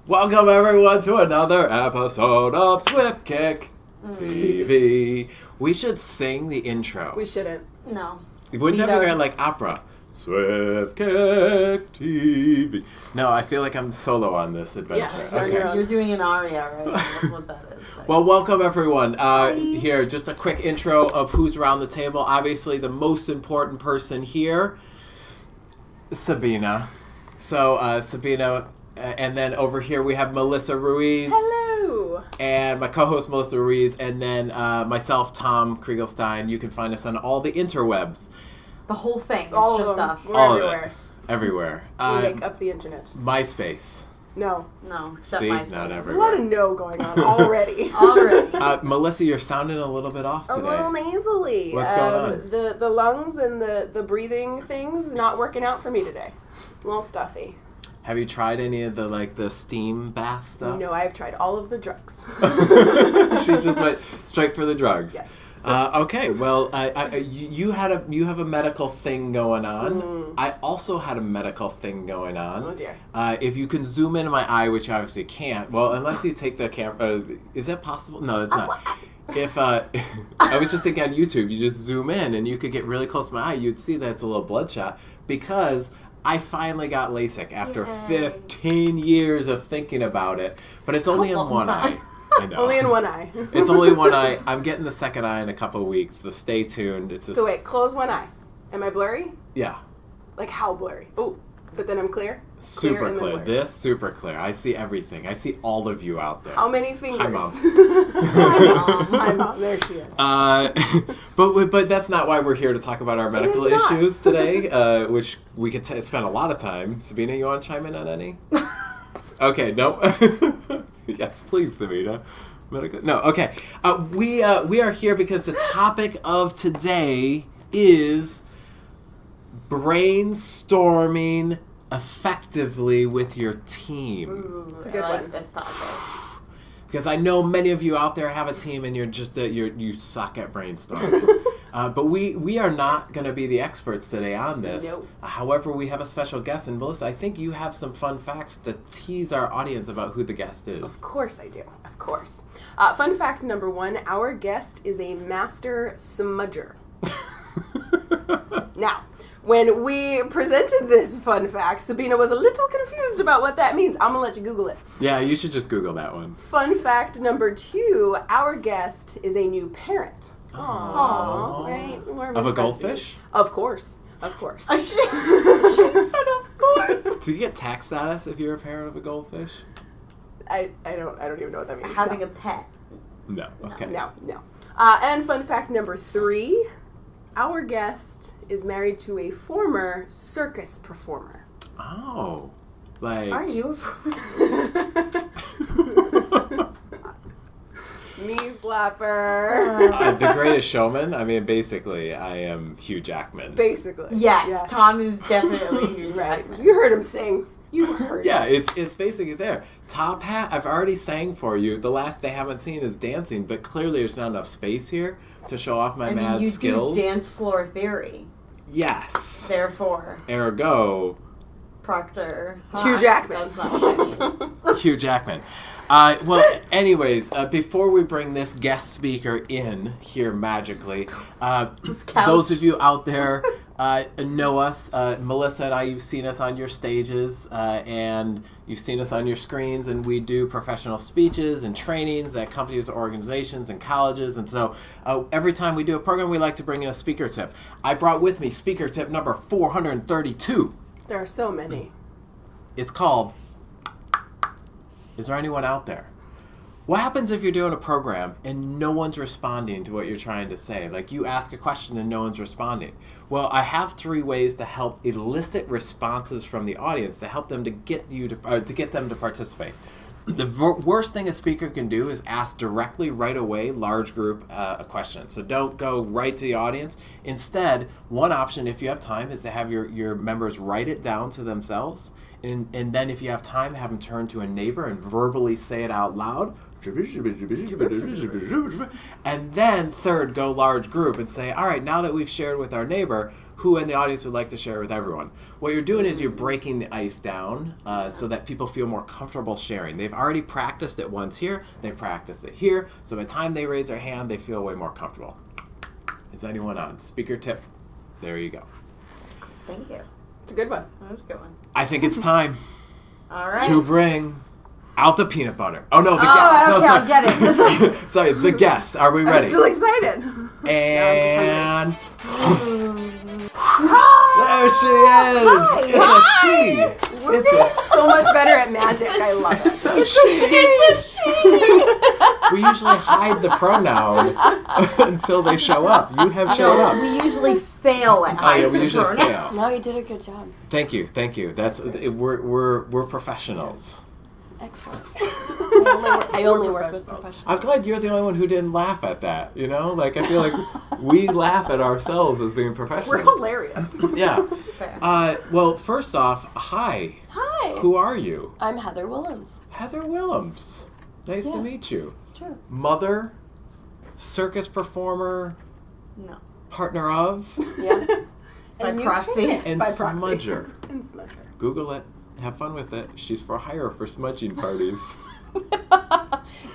Welcome everyone to another episode of Swift Kick TV. We should sing the intro. We shouldn't. No. Wouldn't that be great, like opera? Swift Kick TV. No, I feel like I'm solo on this adventure. Yeah, okay. You're doing an aria right now. That's what that is. Like. Well, welcome everyone. Here, just a quick intro of who's around the table. Obviously, the most important person here, Sabina. So, Sabina... and then over here we have Melissa Ruiz. Hello. And my co-host Melissa Ruiz. And then myself, Tom Kriegelstein. You can find us on all the interwebs. The whole thing. It's All just of them. us. We're All everywhere. of it. Everywhere. We make up the internet. MySpace. No. No, except See? MySpace. Not There's a everywhere. lot of no going on already. Already. Melissa, you're sounding a little bit off A today. little nasally. What's going on? The lungs and the breathing things not working out for me today. A little stuffy. Have you tried any of the steam bath stuff? No, I've tried all of the drugs. She just went straight for the drugs. Yes. Okay, well, you have a medical thing going on. I also had a medical thing going on. Oh dear. If you can zoom into my eye, which you obviously can't. Well, unless you take the camera, is that possible? No, it's not. If I was just thinking on YouTube, you just zoom in and you could get really close to my eye, you'd see that it's a little bloodshot because I finally got LASIK after 15 years of thinking about it, but it's only in one eye. I know. Only in one eye. It's only one eye. I'm getting the second eye in a couple of weeks, so stay tuned. It's just, So wait, close one eye. Am I blurry? yeah, Like how blurry? Oh, but then I'm clear? super and then clear. blurry. This super clear. I see everything. I see all of you out there. How many fingers? Hi, Mom. Hi, Mom. There she is. But that's not why we're here to talk about our medical is not. issues today, which we could spend a lot of time. Sabina, you want to chime in on any? Okay, no. Yes, please, Sabina. Medical. No, okay. We are here because the topic of today is brainstorming effectively with your team. Ooh, It's a good I like one. this topic. Because I know many of you out there have a team and you're just you suck at brainstorming. But we are not going to be the experts today on this. Nope. However, we have a special guest, and Melissa, I think you have some fun facts to tease our audience about who the guest is. Of course I do. Of course. Fun fact number 1, our guest is a master smudger. Now, when we presented this fun fact, Sabina was a little confused about what that means. I'm going to let you Google it. Yeah, you should just Google that one. Fun fact number 2, our guest is a new parent. Aww. Right? Warm Of a and fuzzy. Goldfish? Of course. Of course. She said, of course. Do you get tax status if you're a parent of a goldfish? I don't even know what that means. Having a pet. No. Okay. No. And fun fact number 3, our guest is married to a former circus performer. Oh. Like. Are you? Knee slapper. The Greatest Showman? I mean, basically, I am Hugh Jackman. Basically. Yes, Tom is definitely Hugh Right. Jackman. You heard him sing. You heard Yeah, him. it's basically there. Top hat, I've already sang for you. The last they haven't seen is dancing, but clearly there's not enough space here to show off my I mad mean, you skills. do dance floor theory. Yes. Therefore, Ergo, Proctor. Hugh Jackman. That's not what I mean. Hugh Jackman. Well, anyways, before we bring this guest speaker in here magically, Let's couch. those of you out there know us. Melissa and I, you've seen us on your stages, and you've seen us on your screens, and we do professional speeches and trainings at companies, organizations, and colleges. And so every time we do a program, we like to bring in a speaker tip. I brought with me speaker tip number 432. There are so many. It's called, is there anyone out there? What happens if you're doing a program and no one's responding to what you're trying to say? Like you ask a question and no one's responding. Well, I have 3 ways to help elicit responses from the audience to help them to get them to participate. The worst thing a speaker can do is ask directly right away, large group, a question. So don't go right to the audience. Instead, one option, if you have time, is to have your members write it down to themselves and then if you have time, have them turn to a neighbor and verbally say it out loud. And then third, go large group and say, all right, now that we've shared with our neighbor, who in the audience would like to share with everyone? What you're doing is you're breaking the ice down so that people feel more comfortable sharing. They've already practiced it once here, they practiced it here, so by the time they raise their hand, they feel way more comfortable. Is anyone on? Speaker tip. There you go. Thank you. It's a good one. That was a good one. I think it's time All right. to bring out the peanut butter. Oh, no, the Oh, guest. No, okay, sorry. I'll get it. Sorry, the guests. Are we I'm ready? still excited. And Hi. there she is. Hi. It's a she. It's a So much better at magic. I love it. It's a she. We usually hide the pronoun until they show up. You have showed up. We usually fail at Oh yeah, we usually fail. No, you did a good job. Thank you. That's we're professionals. Excellent. I only work with professionals. I'm glad you're the only one who didn't laugh at that. You know, like I feel like we laugh at ourselves as being professionals. We're hilarious. Yeah. Fair. Well, first off, hi. Hi. Who are you? I'm Heather Willems. Heather Willems. Nice to Yeah. meet you. It's true. Mother, circus performer, No. partner of, Yeah. By And you proxy. hate it. and By proxy. smudger. And smudger. Google it. Have fun with it. She's for hire for smudging parties.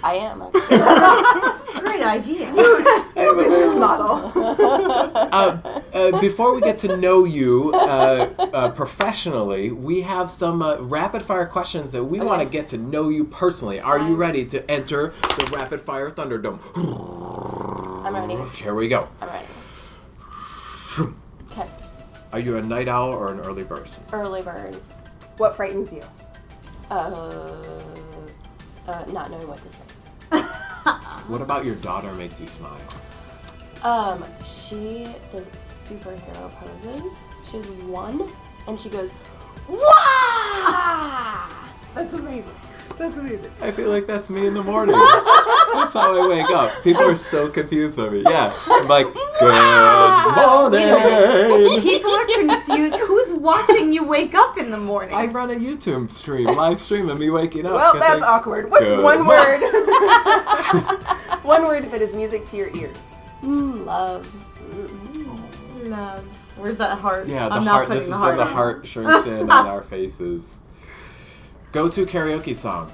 I am. Actually. Great idea. New business model. Before we get to know you professionally, we have some rapid fire questions that we want to get to know you personally. Are you ready to enter the rapid fire Thunderdome? I'm ready. Here we go. I'm ready. Okay. Are you a night owl or an early bird? Early bird. What frightens you? Not knowing what to say. What about your daughter makes you smile? She does superhero poses. She's one, and she goes, "Wah!" That's amazing. That's amazing. I feel like that's me in the morning. That's how I wake up. People are so confused with me. Yeah. I'm like, good morning. People are confused. Who's watching you wake up in the morning? I run a YouTube stream, live stream of me waking up. Well, 'cause that's awkward. What's Good. one word? One word that is music to your ears. Love. Love. Where's that heart? Yeah, the I'm not heart. putting This is the where heart the in. heart shrinks in on our faces. Go-to karaoke song.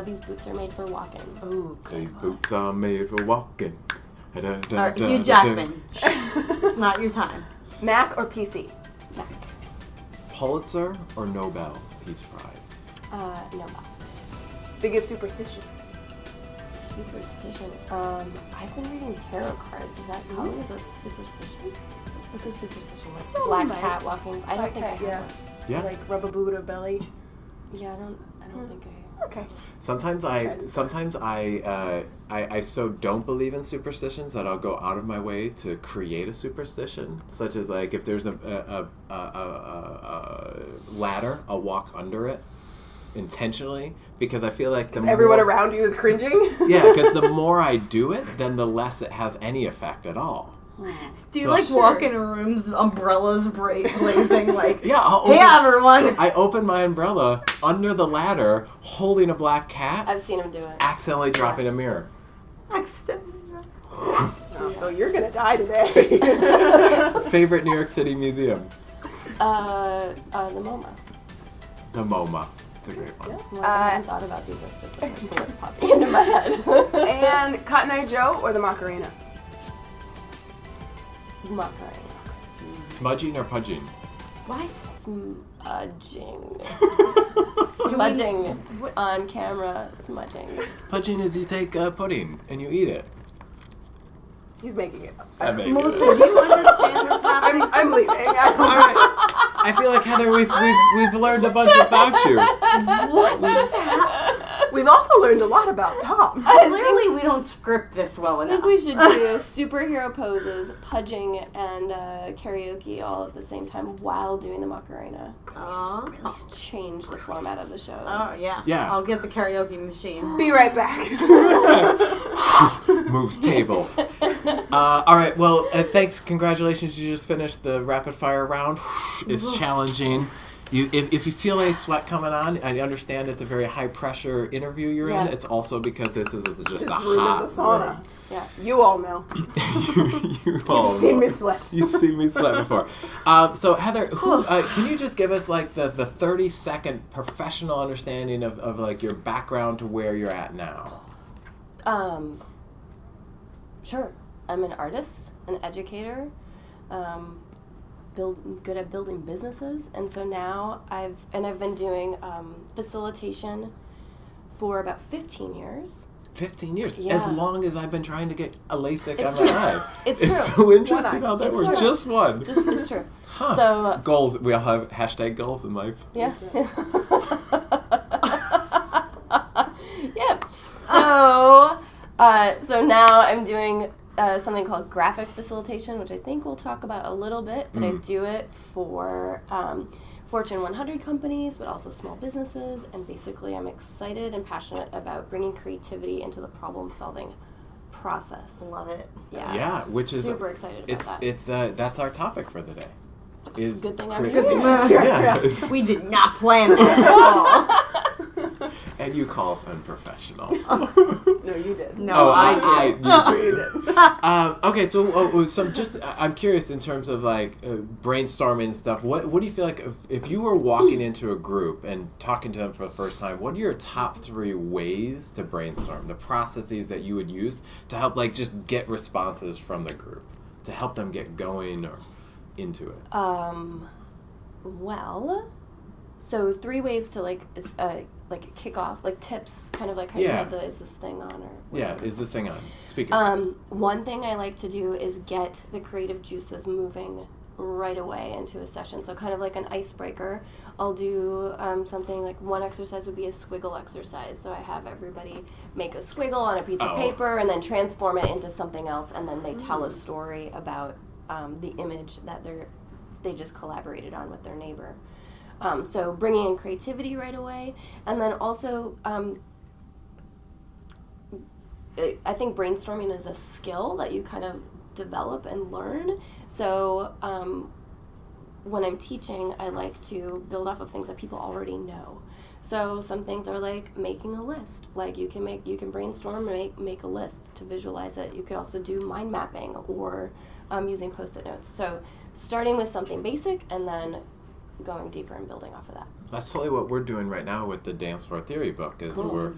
These boots are made for walking. Ooh, These boots are made for walking. Or Hugh Jackman. It's not your time. Mac or PC? Mac. Pulitzer or Nobel Peace Prize? No. Biggest superstition? Superstition. I've been reading tarot cards. Is that count as a superstition? What's a superstition? Like Some black might. cat walking. I don't think I have Yeah. one. Yeah. Like rub a boot or belly? Yeah, I don't think I. Okay. Sometimes I so don't believe in superstitions that I'll go out of my way to create a superstition, such as like if there's a ladder, I'll walk under it intentionally because I feel like Everyone around you is cringing? yeah, because the more I do it, then the less it has any effect at all. Do you So- like walk in rooms, umbrellas blazing, like, Yeah, hey everyone? I open my umbrella under the ladder, holding a black cat, I've seen him do it. accidentally dropping a mirror. Oh, so you're gonna die today. Favorite New York City museum? The MoMA. The MoMA. It's a great one. Well, I haven't thought about these. That's just the first thing that's popping into my head. And Cotton Eye Joe or the Macarena? Macarena. Smudging or pudging? Why? Smudging. Smudging. On camera, smudging. Pudging is you take pudding and you eat it. He's making it up. I make Melissa, it. do you understand what's happening? I'm leaving. All right. I feel like Heather, we've learned a bunch about you. What just happened? We've also learned a lot about Tom. Clearly, we don't script this well I enough. think we should do superhero poses, pudging, and karaoke all at the same time while doing the Macarena. Oh, Just change the format of the show. yeah. Yeah. I'll get the karaoke machine. Be right back. Moves table. All right. Well, thanks. Congratulations. You just finished the rapid fire round. It's challenging. If you feel any sweat coming on, I understand it's a very high pressure interview you're in. It's also because this is just This a room hot is a sauna. room. Yeah. You all know. You've seen me sweat. You've seen me sweat before. So Heather, can you just give us like the 30-second professional understanding of like your background to where you're at now? Sure. I'm an artist, an educator, good at building businesses, and so now I've been doing facilitation for about 15 years. 15 years. Yeah. As long as I've been trying to get a LASIK It's MRI. It's It's true. so interesting how that It's works. true. Just one. It's true. Huh. So Goals. We all have hashtag goals in life. yeah. Yeah. So now I'm doing something called graphic facilitation, which I think we'll talk about a little bit, but I do it for Fortune 100 companies, but also small businesses, and basically I'm excited and passionate about bringing creativity into the problem-solving process. Love it. Yeah. Yeah, which is super excited about that. It's that's our topic for the day. It's a good thing I'm creative- Good thing here. she's here. Yeah. We did not plan that at all. And you call us unprofessional. No, you did. No, I did. You You did. did. Okay, so just I'm curious in terms of like brainstorming and stuff. What do you feel like if you were walking into a group and talking to them for the first time? What are your top 3 ways to brainstorm? The processes that you would use to help like just get responses from the group to help them get going or into it. Well, so 3 ways to like kick off, like tips, kind of like how you had the is this thing on or whatever. Yeah, is this thing on? Speaking. One thing I like to do is get the creative juices moving right away into a session. So kind of like an icebreaker. I'll do something like one exercise would be a squiggle exercise. So I have everybody make a squiggle on a piece of paper and then transform it into something else, and then they tell a story about the image that they just collaborated on with their neighbor. So bringing in creativity right away, and then also I think brainstorming is a skill that you kind of develop and learn. So when I'm teaching, I like to build off of things that people already know. So some things are like making a list. Like you can brainstorm and make a list to visualize it. You could also do mind mapping or using Post-it notes. So starting with something basic and then going deeper and building off of that. That's totally what we're doing right now with the Dance Floor Theory book. Is Cool.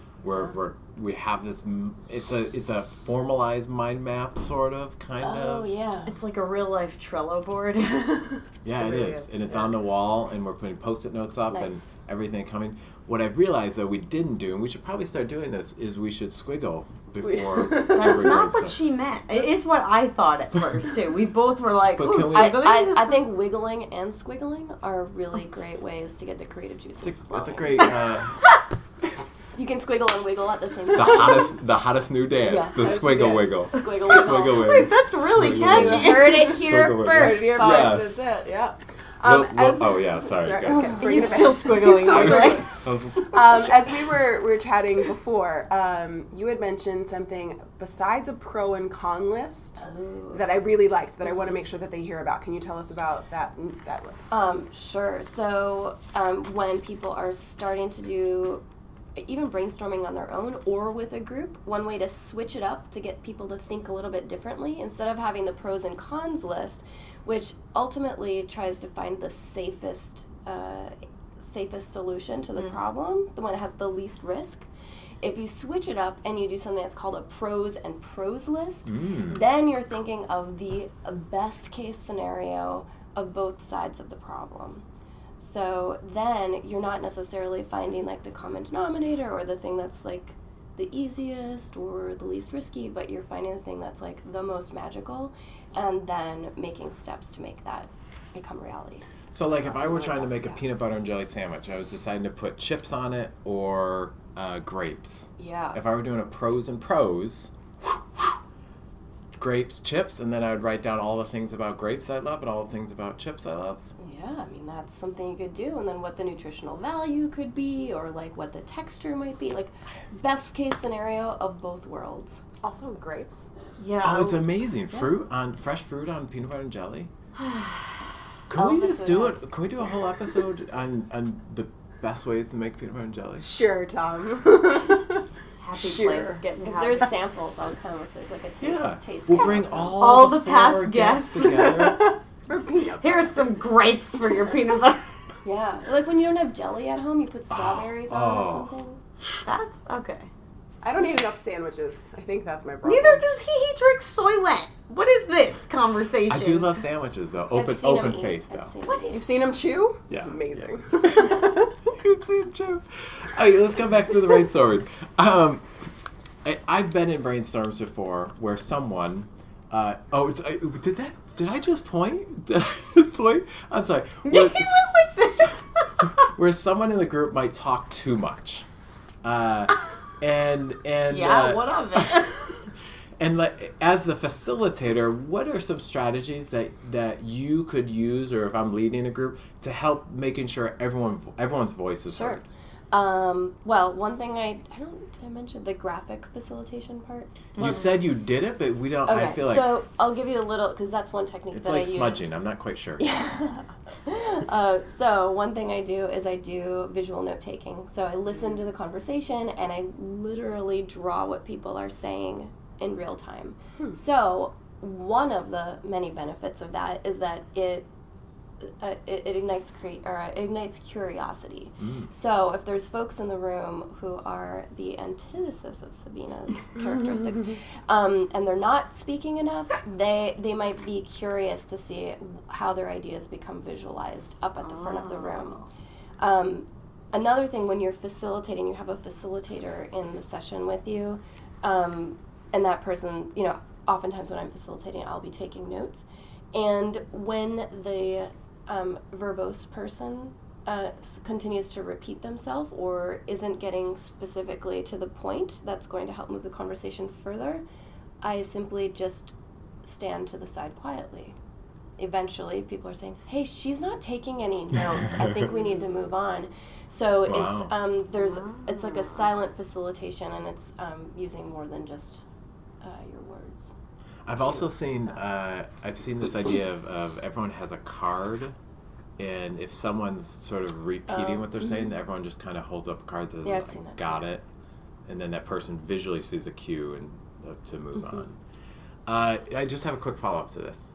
we have this. It's a formalized mind map, sort of, kind of. Oh yeah. It's like a real life Trello board. Yeah, it is, and it's on the wall, and we're putting Post-it notes up Nice. and everything coming. What I've realized though we didn't do, and we should probably start doing this, is we should squiggle before. That's not what she meant. It is what I thought at first too. We both were like, But "Ooh, can we- squiggly." I think wiggling and squiggling are really great ways to get the creative juices That's a flowing. great. You can squiggle and wiggle at the same time. The hottest new dance, Yeah. the squiggle wiggle. Squiggle wiggle. Squiggle wiggle. Wait, that's really Squiggle You catchy. wiggle. heard it here Squiggle wiggle. first, Here Yes. folks. That's it. Yeah. Oh yeah, sorry. Go ahead. Okay, bring He's it still back. squiggling. He's still right? squiggling. As we were chatting before, you had mentioned something besides a pro and con list that I really liked that I want to make sure that they hear about. Can you tell us about that list? Sure. So when people are starting to do even brainstorming on their own or with a group, one way to switch it up to get people to think a little bit differently, instead of having the pros and cons list, which ultimately tries to find the safest solution to the problem, the one that has the least risk. If you switch it up and you do something that's called a pros and pros list, then you're thinking of the best case scenario of both sides of the problem. So then you're not necessarily finding like the common denominator or the thing that's like the easiest or the least risky, but you're finding the thing that's like the most magical and then making steps to make that become reality. So like if I were trying to make a peanut butter and jelly sandwich, I was deciding to put chips on it or grapes. Yeah. If I were doing a pros and pros, grapes, chips, and then I would write down all the things about grapes I love and all the things about chips I love. Yeah, I mean, that's something you could do. And then what the nutritional value could be, or like what the texture might be. Like, best case scenario of both worlds. Also grapes. Yeah. Oh, it's amazing. Fresh fruit on peanut butter and jelly. Can we Elvis just would do have- it? Can we do a whole episode on the best ways to make peanut butter and jelly? Sure, Tom. Happy Sure. place getting If happy. there's samples, I'll come if there's like a taste We'll sample. bring All the four past guests guests. together. For peanut Here's some grapes for your peanut butter. Yeah, like when you don't have jelly at home, you put strawberries on or Oh. something. That's okay. I don't eat enough sandwiches. I think that's my problem. Neither does he. He drinks Soylent. What is this conversation? I do love sandwiches though. I've seen him Open eat. face I've though. seen him What eat. You've seen him chew? Yeah. Amazing. You can see it, Joe. Okay, let's come back to the brainstorming. I've been in brainstorms before where someone. Did I just point? Did I just point? I'm sorry. He went like this. Where someone in the group might talk too much, and Yeah, what of it? and like as the facilitator, what are some strategies that you could use, or if I'm leading a group, to help making sure everyone's voice is Sure. heard? Well, one thing did I mention the graphic facilitation part? You said you did it, but we don't. Okay, I feel like so I'll give you a little, because that's one technique it's that like I use. smudging. I'm not quite sure. So one thing I do is I do visual note taking. So I listen to the conversation and I literally draw what people are saying in real time. So one of the many benefits of that is that it ignites curiosity. So if there's folks in the room who are the antithesis of Sabina's characteristics, and they're not speaking enough, they might be curious to see how their ideas become visualized up at the front of the room. Another thing, when you're facilitating, you have a facilitator in the session with you, and that person, oftentimes when I'm facilitating, I'll be taking notes. And when the verbose person continues to repeat themselves or isn't getting specifically to the point that's going to help move the conversation further, I simply just stand to the side quietly. Eventually, people are saying, "Hey, she's not taking any notes. I think we need to move on." So Wow. it's like a silent facilitation, and it's using more than just your words. I've also seen this idea of everyone has a card, and if someone's sort of repeating what they're saying, everyone just kind of holds up a card that Yeah, I've says, seen that. got it, and then that person visually sees a cue and to move on. I just have a quick follow-up to this.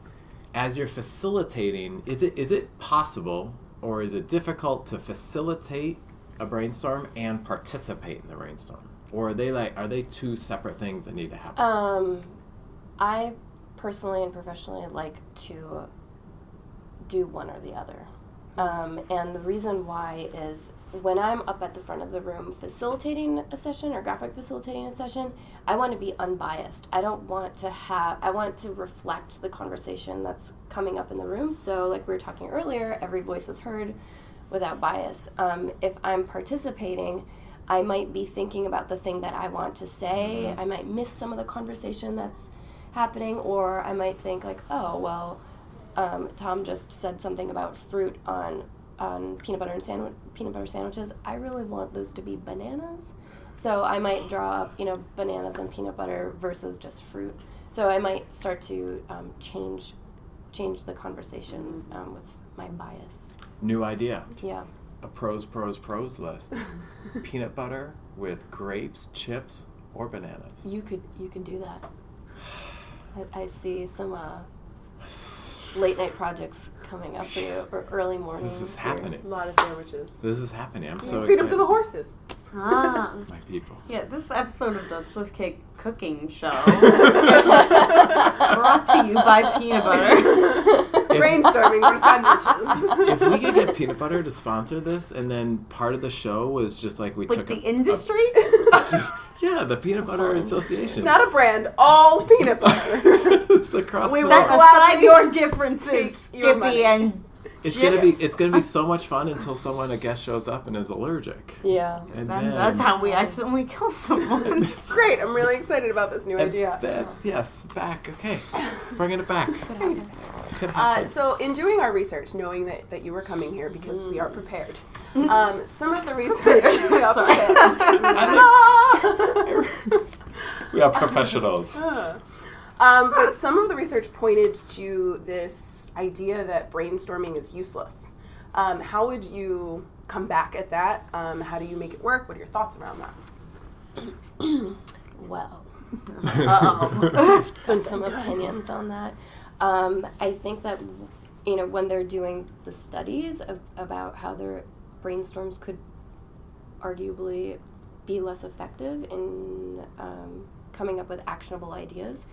As you're facilitating, is it possible or is it difficult to facilitate a brainstorm and participate in the brainstorm, or are they two separate things that need to happen? I personally and professionally like to do one or the other. And the reason why is when I'm up at the front of the room facilitating a session or graphic facilitating a session, I want to be unbiased. I want to reflect the conversation that's coming up in the room. So like we were talking earlier, every voice is heard without bias. If I'm participating, I might be thinking about the thing that I want to say. I might miss some of the conversation that's happening, or I might think like, oh, well, Tom just said something about fruit on peanut butter sandwiches. I really want those to be bananas. So I might draw up, bananas and peanut butter versus just fruit. So I might start to change the conversation with my bias. New idea. Yeah. A pros list. Peanut butter with grapes, chips, or bananas. You could do that. I see some late night projects coming up for you, or early mornings. This is happening. A lot of sandwiches. This is happening. I'm so Feed excited. them to the horses. Ah. My people. Yeah, this episode of the Swift Kickin Show brought to you by peanut butter. Brainstorming for sandwiches. If we could get peanut butter to sponsor this, and then part of the show was just like we Like took the industry? yeah, the Peanut Butter Association. Not a brand, all peanut butter. It's across We the will Set board. gladly aside your differences, take your money. Skippy and It's gonna be so much fun until a guest shows up and is allergic. Yeah. And then then that's how we accidentally kill someone. Great, I'm really excited about this new idea. Yes, back. Okay, bringing it back. Could happen. Could happen. So in doing our research, knowing that you were coming here because we are prepared, some of the research we are prepared. We are professionals. But some of the research pointed to this idea that brainstorming is useless. How would you come back at that? How do you make it work? What are your thoughts around that? Well, Uh-oh. got some opinions on that. I think that, when they're doing the studies about how their brainstorms could arguably be less effective in coming up with actionable ideas,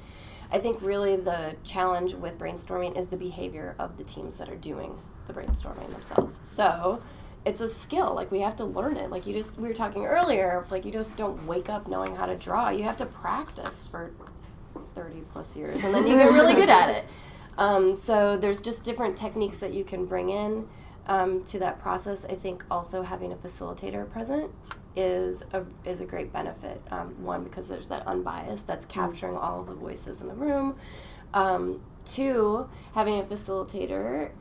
I think really the challenge with brainstorming is the behavior of the teams that are doing the brainstorming themselves. So it's a skill. Like, we have to learn it. Like, we were talking earlier, like, you just don't wake up knowing how to draw. You have to practice for 30 plus years, and then you get really good at it. So there's just different techniques that you can bring in to that process. I think also having a facilitator present is a great benefit. One, because there's that unbiased that's capturing all of the voices in the room. Two, having a facilitator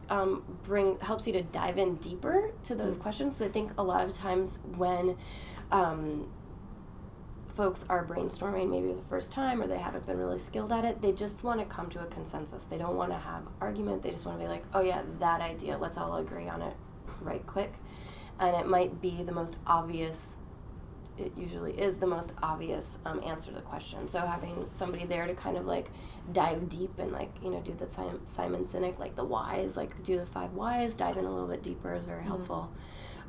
helps you to dive in deeper to those questions. So I think a lot of times when folks are brainstorming maybe for the first time, or they haven't been really skilled at it, they just want to come to a consensus. They don't want to have argument. They just want to be like, oh yeah, that idea, let's all agree on it right quick. And it might be the most obvious, it usually is the most obvious answer to the question. So having somebody there to kind of like dive deep and like, do the Simon Sinek, like the whys, like do the 5 whys, dive in a little bit deeper is very helpful.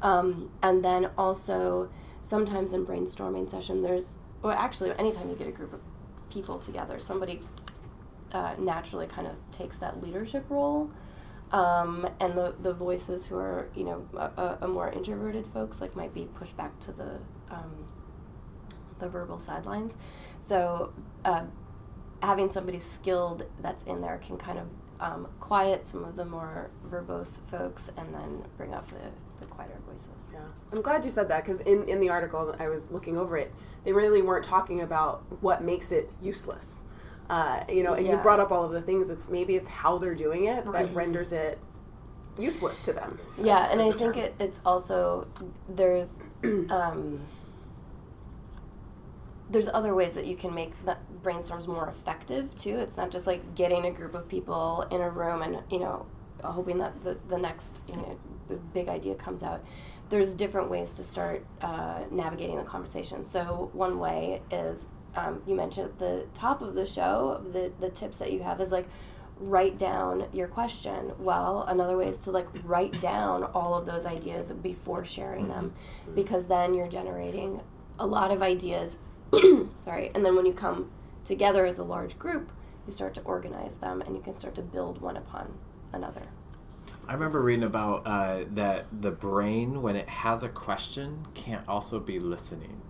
And then also sometimes in brainstorming session, anytime you get a group of people together, somebody naturally kind of takes that leadership role. And the voices who are, a more introverted folks, like, might be pushed back to the verbal sidelines. So having somebody skilled that's in there can kind of quiet some of the more verbose folks and then bring up the quieter voices. Yeah, I'm glad you said that, because in the article, I was looking over it, they really weren't talking about what makes it useless. And you brought up all of the things. Maybe it's how they're doing it that renders it useless to them. Yeah, and I think it's also there's other ways that you can make the brainstorms more effective too. It's not just like getting a group of people in a room and hoping that the next big idea comes out. There's different ways to start navigating the conversation. So one way is, you mentioned at the top of the show, the tips that you have is like, write down your question. Well, another way is to like write down all of those ideas before sharing them, because then you're generating a lot of ideas. Sorry. And then when you come together as a large group, you start to organize them and you can start to build one upon another. I remember reading about that the brain, when it has a question, can't also be listening.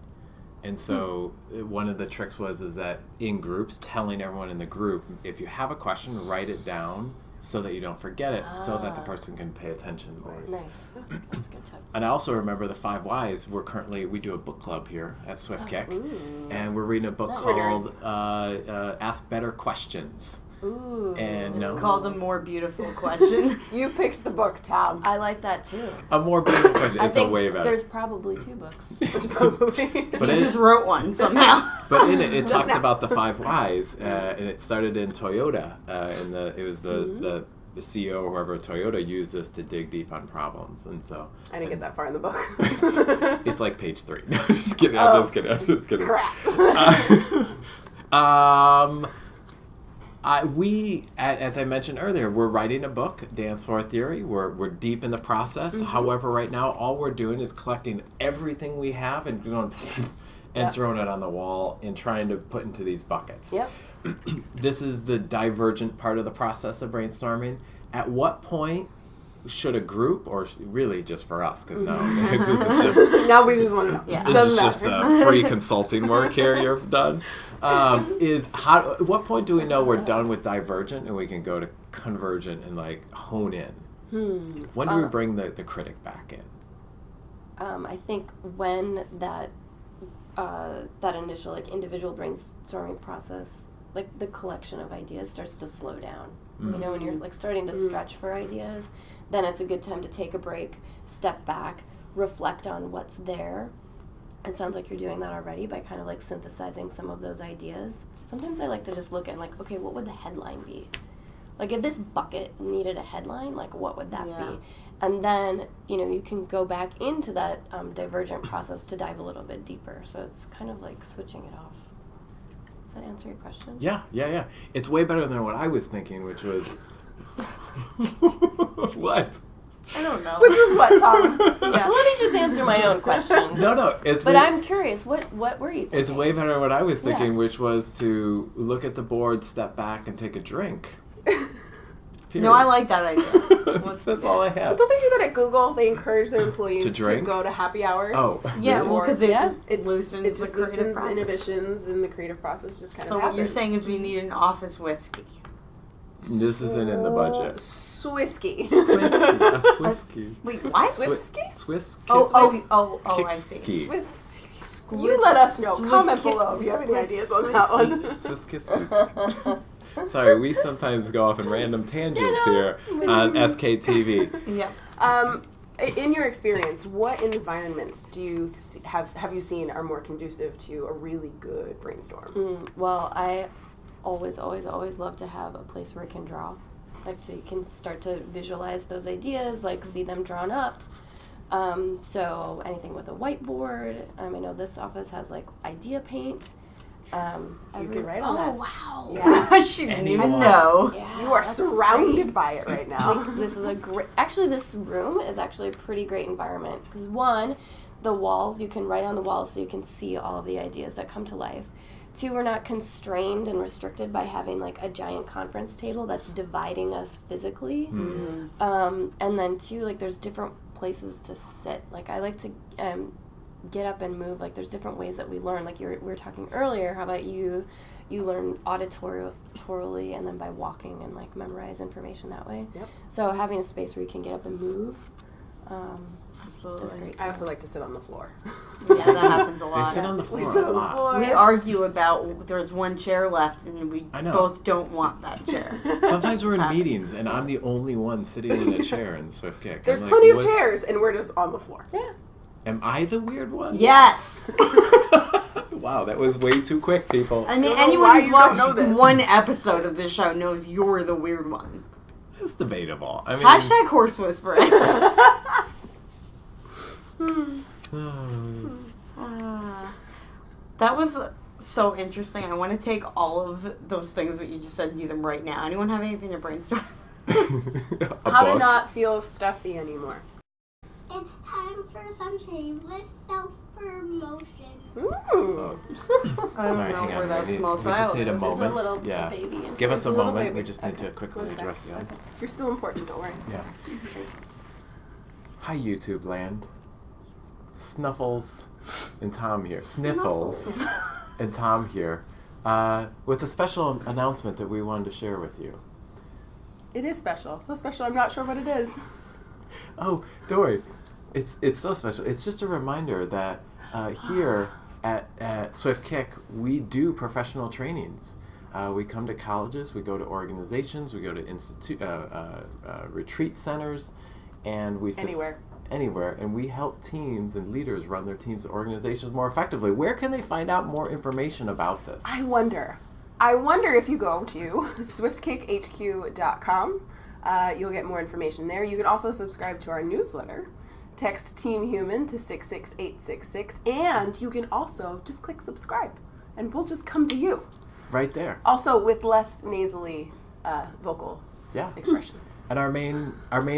And so one of the tricks is that in groups, telling everyone in the group, if you have a question, write it down so that you don't forget it, so that the person can pay attention more. Nice. That's a good tip. And I also remember the 5 whys. We do a book club here at Swift Kick, and we're reading a book called Ask Better Questions. Ooh. And It's called The More Beautiful Question. You picked the book, Tom. I like that too. A more beautiful question. I It's think a way better. there's probably 2 books. It's probably. But You just wrote one somehow. But in it talks now. about the 5 whys, and it started in Toyota, and it was the CEO or whoever at Toyota used this to dig deep on problems, and so I didn't get that far in the book. it's like page 3. No, just kidding. I'm just kidding. Crap. As I mentioned earlier, we're writing a book, Dance Floor Theory. We're deep in the process. However, right now, all we're doing is collecting everything we have and going and throwing it on the wall and trying to put into these buckets. Yep. This is the divergent part of the process of brainstorming. At what point should a group, or really just for us, because now this is just Now we just want to know. Yeah. this is just free consulting work here you've done. At what point do we know we're done with divergent and we can go to convergent and like hone in? When do we bring the critic back in? I think when that initial like individual brainstorming process, like the collection of ideas starts to slow down. When you're like starting to stretch for ideas, then it's a good time to take a break, step back, reflect on what's there, it sounds like you're doing that already by kind of like synthesizing some of those ideas. Sometimes I like to just look at like, okay, what would the headline be? Like if this bucket needed a headline, like what would that be? And then, you can go back into that divergent process to dive a little bit deeper. So it's kind of like switching it off. Does that answer your question? Yeah. It's way better than what I was thinking, which was... What? I don't know. Which was what, Tom? So let me just answer my own question. No. But I'm curious, what were you thinking? It's way better than what I was thinking, Yeah. which was to look at the board, step back, and take a drink. No, I like that idea. That's all I had. Don't they do that at Google? They encourage their employees To drink? go to happy hours. Oh. Yeah, really? well, because It loosens it just the creative loosens process. inhibitions, and the creative process just kind So of what happens. you're saying is we need an office whiskey. This isn't in the budget. Swisky. A Swisky. Wait, what? Swift-ski? Swiss. Oh, I Kick see. ski. Swift. You let us know. Swift Comment kick- below if you have any Swiss- ideas on that one. Swiss kisses. Sorry, we sometimes go off in random tangents Yeah, no. here on SKTV. Yeah. In your experience, what environments do you have you seen are more conducive to a really good brainstorm? Well, I always love to have a place where I can draw. Like so you can start to visualize those ideas, like see them drawn up. So anything with a whiteboard. I know this office has like idea paint. You can write on that. Wow. Yeah. She didn't Anyone. even know. Yeah, You are that's surrounded great. by it right now. This is a great. Actually, this room is actually a pretty great environment because one, the walls you can write on the walls so you can see all of the ideas that come to life. Two, we're not constrained and restricted by having like a giant conference table that's dividing us physically. And then two, like there's different places to sit. Like I like to get up and move. Like there's different ways that we learn. Like we were talking earlier. How about you learn auditorily and then by walking and like memorize information that way. Yep. So having a space where you can get up and move. Absolutely. That's great. I also like to sit on the floor. Yeah, that happens a They lot. sit on the floor We sit a on the lot. floor. We argue about there's one chair left and we I know. both don't want that chair. Sometimes we're in Happens. meetings and I'm the only one sitting in a chair in Swift Kick. There's I'm like, plenty of "What's- chairs, and we're just on the floor. Yeah. Am I the weird one? Yes. Wow, that was way too quick, people. I mean, I don't know anyone why who's you don't know watched this. one episode of this show knows you're the weird one. It's debatable. I mean, Hashtag horse whispering. That was so interesting. I want to take all of those things that you just said and do them right now. Anyone have anything to brainstorm? How to not feel stuffy anymore. It's time for some shameless self-promotion. Ooh. I don't Sorry, know hang where on. that We small just child need a is. moment. There's a little Yeah. baby. in Give here. us a little moment. baby. We just need to Okay. quickly One sec. address the audience. You're still important, don't worry. Yeah. Hi, YouTube land. Snuffles and Tom here. Sniffles and Tom here. With a special announcement that we wanted to share with you. It is special. So special, I'm not sure what it is. Oh, don't worry. It's so special. It's just a reminder that here at Swift Kick, we do professional trainings. We come to colleges, we go to organizations, we go to retreat centers, and we anywhere, and we help teams and leaders run their teams and organizations more effectively. Where can they find out more information about this? I wonder if you go to swiftkick.hq.com, you'll get more information there. You can also subscribe to our newsletter. Text Team Human to 66866, and you can also just click subscribe, and we'll just come to you. Right there. Also with less nasally vocal Yeah. expressions. And our main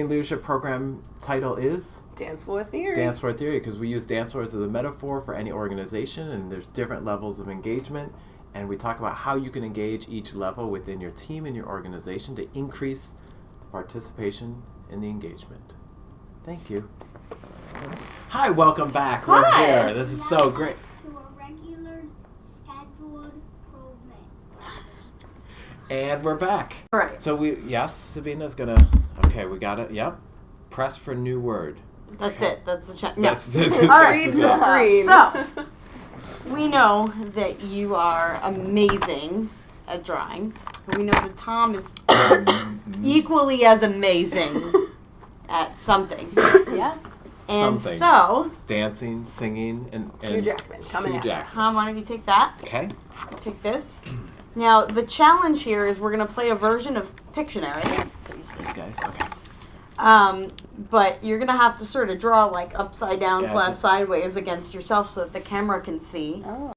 leadership program title is Dance Floor Theory. Dance Floor Theory, because we use dance floors as a metaphor for any organization, and there's different levels of engagement, and we talk about how you can engage each level within your team and your organization to increase the participation and the engagement. Thank you. Hi, welcome back. We're Hi. here. This is so great. To a regular scheduled program. And we're back. All right. So Sabina's gonna, okay, we got it. Yep. Press for new word. That's it. That's the check. No. That's All right. Read the screen. So, we know that you are amazing at drawing. We know that Tom is equally as amazing at something. Yeah. And Something. so, Dancing, singing, and Hugh Jackman coming Hugh at you. Jackman. Tom, why don't you take that? Okay. Take this. Now, the challenge here is we're going to play a version of Pictionary. These guys. Okay. But you're going to have to sort of draw like upside down Yeah, / sideways against yourself so that the camera can see. Oh.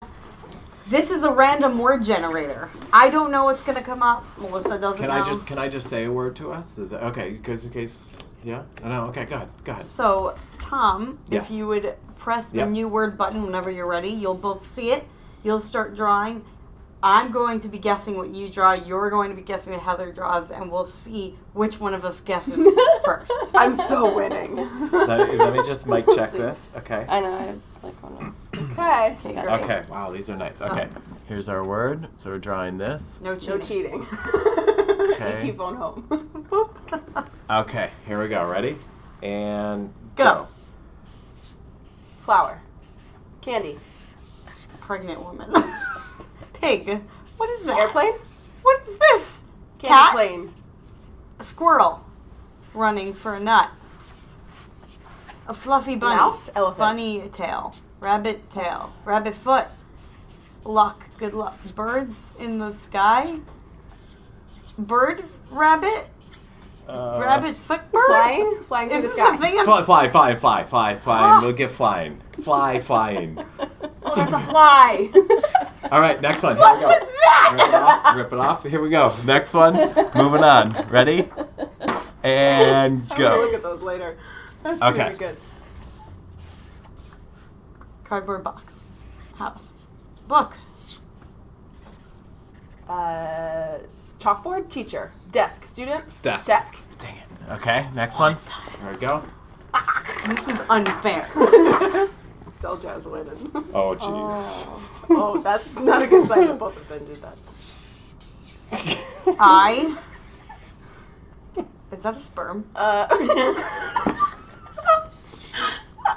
This is a random word generator. I don't know what's going to come up. Melissa doesn't know. Can I just say a word to us? Is that okay? Because in case, yeah. No. Okay. Go ahead. So, Tom, Yes. if you would press the Yep. new word button whenever you're ready, you'll both see it. You'll start drawing. I'm going to be guessing what you draw. You're going to be guessing what Heather draws, and we'll see which one of us guesses first. I'm so winning. Let me just mic check this. Okay. I know. I like one. Okay. Okay, guys. Okay. Wow, these are nice. Okay. Here's our word. So we're drawing this. No No cheating. cheating. Okay. ET phone home. Okay. Here we go. Ready? And Go. Flower. Candy. Pregnant woman. Pig. What is that? Airplane. What is this? Candy Cat? plane. A squirrel running for a nut. A fluffy bunny. Mouse? Elephant. Bunny tail. Rabbit tail. Rabbit foot. Luck. Good luck. Birds in the sky. Bird. Rabbit. Rabbit foot bird. Flying through Is the this sky. a thing? Fly. We'll get flying. Flying. Oh, that's a fly. All right, next one. Here we go. What was that? Rip it off. Here we go. Next one. Moving on. Ready? And I'm gonna look go. at those later. That's Okay. really good. Cardboard box. House. Book. Chalkboard. Teacher. Desk. Student. Desk. Desk. Dang it. Okay, next one. There we go. This is unfair. Tell Jazz winning. Oh, jeez. Oh, that's not a good sign that both of them did that. I. Is that a sperm?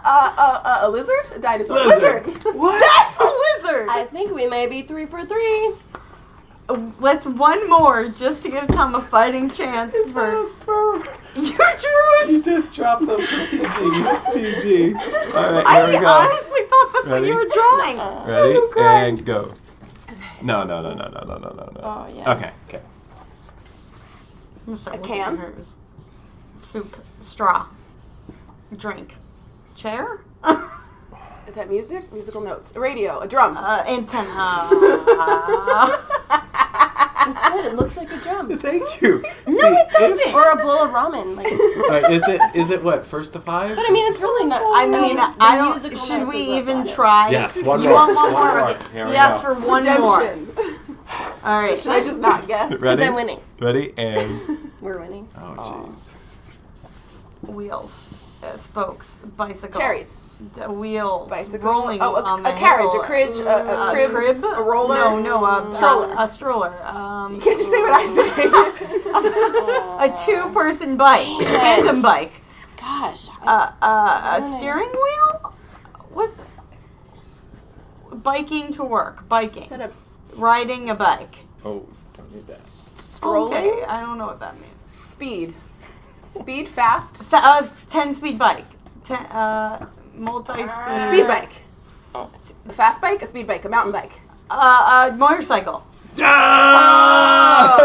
A lizard? A dinosaur. Lizard. What? That's a lizard! I think we may be 3 for 3. Let's one more just to give Tom a fighting chance for. sperm. You drew You us! just dropped those PG. PG. All right, I here we go. honestly thought that's Ready? what you were drawing. Ready? I'm crying. And go. No. Oh, yeah. Okay. I'm gonna start A looking can? at hers. Soup. Straw. Drink. Chair? Is that music? Musical notes. A radio. A drum. Antenna. It's good. It looks like a drum. Thank you. No, it doesn't. Or a bowl of ramen. Like, Is it what? First to 5? but I mean, it's really not. I mean, the I don't. musical Should notes we is what even brought it. try? Yes, one You more. want one One more? more. Okay. Here we He asked go. for one more. Redemption. All right. Should I just not guess? Ready? I'm winning. Ready? And We're winning. oh jeez. Wheels. Spokes. Bicycle. Cherries. Wheels. Bicycle. Rolling Oh, on a the carriage. hill. A crib. A crib. crib. A roller. No, a Stroller. A stroller. You can't just say what I say. A two-person bike. Tandem bike. Gosh. A steering wheel. What? Biking to work. Biking. Is that a Riding a bike. Oh, don't need that. strolling? Okay, I don't know what that means. Speed. Speed. Fast. 10-speed bike. Multi-speed. Speed bike. A fast bike. A speed bike. A mountain bike. A motorcycle. Ah!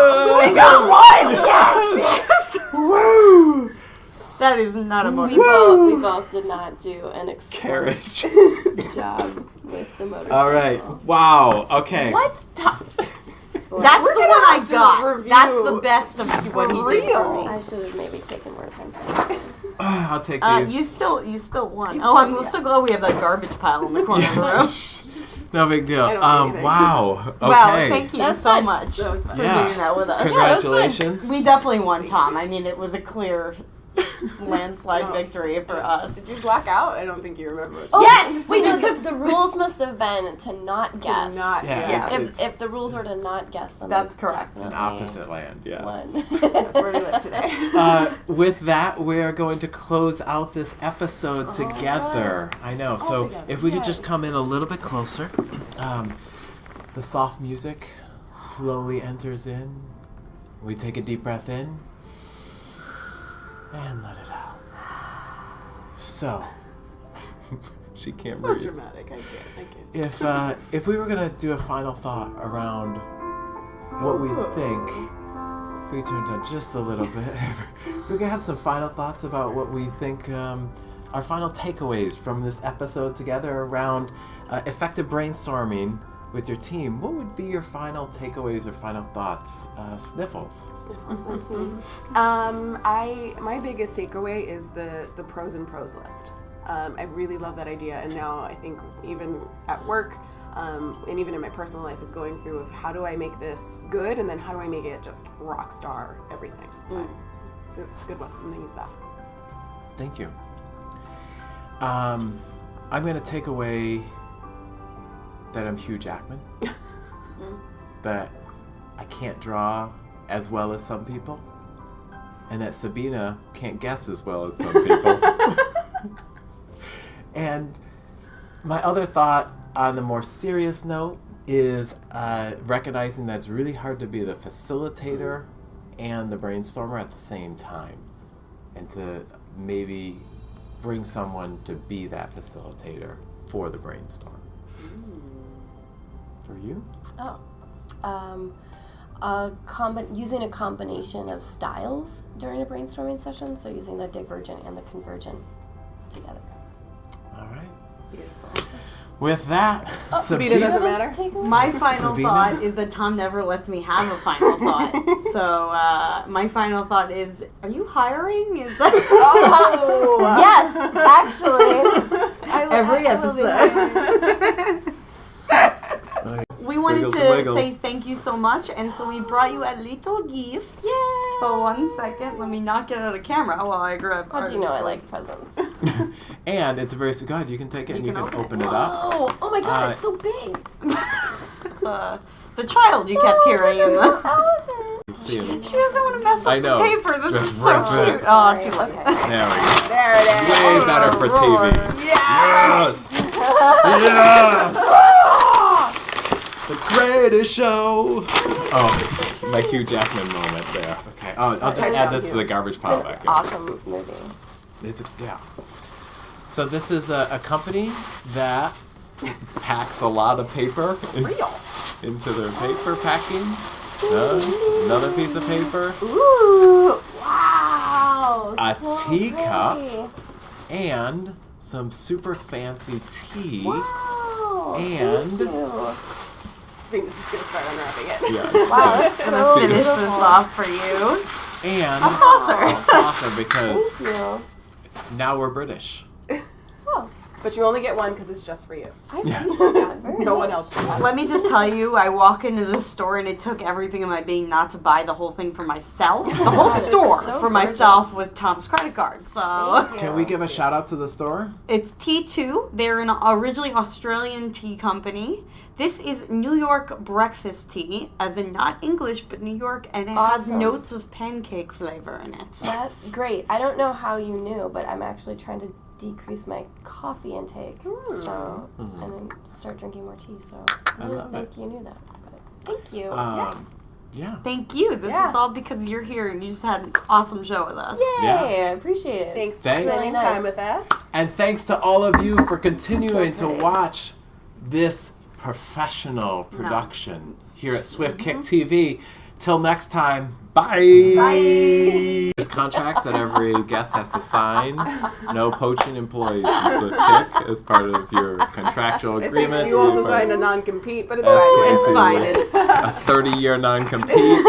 We got one! Yes! Woo! That is not a We motorcycle. both did not do an Carriage. job with the motorcycle. All right. Wow. Okay. What? That's We're the gonna one I have to got. review That's the best of what he did real. for me. I should have maybe taken more time. I'll take these. You still won. You Oh, I'm still- so glad we have that garbage pile in the corner of the room. No big deal. I don't see anything. Wow. Okay. Wow, thank you That's so fun. much That was fun. for Yeah. doing that with us. Congratulations. We definitely won, Tom. I mean, it was a clear landslide victory for us. Did you black out? I don't think you remember it. Oh, Yes! Wait, no, the rules must have been to not guess. Not Yeah. guess. If the rules are to not guess, then That's we correct. An definitely opposite land. Yeah. won. That's where we live today. With that, we are going to close out this episode together. I know. So together. if we could Yay. just come in a little bit closer. The soft music slowly enters in. We take a deep breath in and let it out. So She can't So breathe. dramatic. I can't. If we were gonna do a final thought around what we think, if we turned down just a little bit, if we could have some final thoughts about what we think our final takeaways from this episode together around effective brainstorming with your team, what would be your final takeaways or final thoughts? Sniffles. That's me. My biggest takeaway is the pros and pros list. I really love that idea, and now I think even at work and even in my personal life is going through of how do I make this good, and then how do I make it just rock star everything. So it's a good one. I'm gonna use that. Thank you. I'm gonna take away that I'm Hugh Jackman. That I can't draw as well as some people, and that Sabina can't guess as well as some people. And my other thought on the more serious note is recognizing that it's really hard to be the facilitator and the brainstormer at the same time, and to maybe bring someone to be that facilitator for the brainstorm. For you? Using a combination of styles during a brainstorming session, so using the divergent and the convergent together. All right. Beautiful. With that, Sabina doesn't matter. My final Sabina? thought is that Tom never lets me have a final thought. So my final thought is, are you hiring? Is that Yes, actually. every I will be episode? We wanted Wiggles to and wiggles. say thank you so much, and so we brought you a little gift. Yay! So 1 second, let me not get out of camera while I grab. How do you know I like presents? and it's a very go ahead. You can take it and you can open it up. Oh my god, it's so big. The child you kept hearing in the. See it. She doesn't want to mess up I know. the paper. This Just is so rip cute. it. Oh, Sorry. too late. Okay. There we go. There it is. Way better for TV. Yes! Yes! The greatest show. Oh, my Hugh Jackman moment there. Okay. Oh, I'll just add this to the garbage pile back. Awesome movie. Yeah. So this is a company that packs a lot of paper into their paper packing. Another piece of paper. Ooh! Wow! A so teacup. pretty. And some super fancy tea. Wow! And- Thank you. Sabina's just gonna start unwrapping it. Yeah. Wow, that's I'm gonna so finish beautiful. this off for you. And A saucer. a saucer because Thank you. now we're British. Oh, But you only get one because it's just for you. I Yeah. appreciate that very No much. one else. Let me just tell you, I walk into the store and it took everything in my being not to buy the whole thing for myself. The whole That is store so for myself gorgeous. with Tom's credit card. So Thank you. Can we give a shout out to the store? it's T2. They're an originally Australian tea company. This is New York breakfast tea, as in not English, but New York, and it has Awesome. notes of pancake flavor in it. That's great. I don't know how you knew, but I'm actually trying to decrease my coffee intake. So, and then start drinking more tea. So, I love don't think you knew that. But thank you. Yeah. Thank you. This Yeah. is all because you're here and you just had an awesome show with us. Yay! Yeah. I appreciate it. Thanks for Thanks. spending Really time nice. with us. And thanks to all of you for continuing So to great. watch this professional production here at Swift Kick TV. Till next time, bye. Bye. There's contracts that every guest has to sign. No poaching employees from Swift Kick as part of your contractual agreement. You also Part of- signed a non-compete, but it's Okay. fine. It's fine. It's a 30-year non-compete.